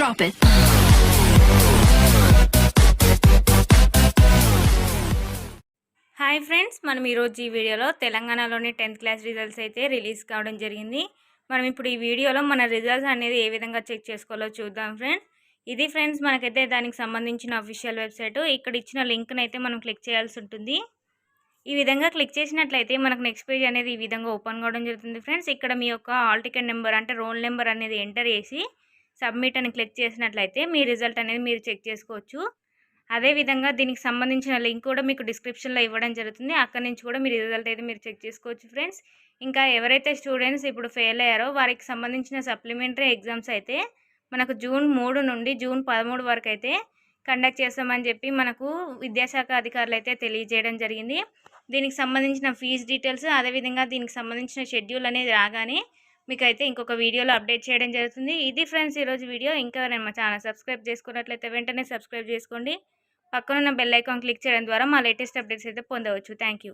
drop it. Hi friends, మనం ఈరోజు ఈ వీడియోలో తెలంగాణలోని 10th క్లాస్ రిజల్ట్స్ అయితే రిలీజ్ కావడం జరిగింది. మనం ఇప్పుడు ఈ వీడియోలో మన రిజల్ట్స్ అనేది ఏ విధంగా చెక్ చేసుకోవాలో చూద్దాం ఫ్రెండ్స్. ఇది ఫ్రెండ్స్ మనకైతే దానికి సంబంధించిన అఫీషియల్ వెబ్సైట్. ఇక్కడ ఇచ్చిన లింక్ని అయితే మనం క్లిక్ చేయాల్సి ఉంటుంది. ఈ విధంగా క్లిక్ చేసినట్లయితే మనకు నెక్స్ట్ పేజ్ అనేది ఈ విధంగా ఓపెన్ కావడం జరుగుతుంది ఫ్రెండ్స్. ఇక్కడ మీ యొక్క హాల్ టికెట్ నెంబర్ అంటే రోల్ నెంబర్ అనేది ఎంటర్ చేసి సబ్మిట్ అని క్లిక్ చేసినట్లయితే మీ రిజల్ట్ అనేది మీరు చెక్ చేసుకోవచ్చు. అదేవిధంగా దీనికి సంబంధించిన లింక్ కూడా మీకు డిస్క్రిప్షన్లో ఇవ్వడం జరుగుతుంది. అక్కడి నుంచి కూడా మీ రిజల్ట్ అయితే మీరు చెక్ చేసుకోవచ్చు ఫ్రెండ్స్. ఇంకా ఎవరైతే స్టూడెంట్స్ ఇప్పుడు ఫెయిల్ అయ్యారో వారికి సంబంధించిన సప్లిమెంటరీ ఎగ్జామ్స్ అయితే మనకు జూన్ 3 నుండి జూన్ 13 వరకు అయితే కండక్ట్ చేస్తామని చెప్పి మనకు విద్యాశాఖ అధికారులు అయితే తెలియజేయడం జరిగింది. దీనికి సంబంధించిన ఫీజు డీటెయిల్స్, అదేవిధంగా దీనికి సంబంధించిన షెడ్యూల్ అనేది రాగానే మీకైతే ఇంకొక వీడియోలో అప్డేట్ చేయడం జరుగుతుంది. ఇది ఫ్రెండ్స్ ఈరోజు వీడియో. ఇంకా మా ఛానల్ సబ్స్క్రైబ్ చేసుకున్నట్లయితే వెంటనే సబ్స్క్రైబ్ చేసుకోండి. పక్కనున్న బెల్ ఐకాన్ క్లిక్ చేయడం ద్వారా మా లేటెస్ట్ అప్డేట్స్ అయితే పొందవచ్చు. Thank you.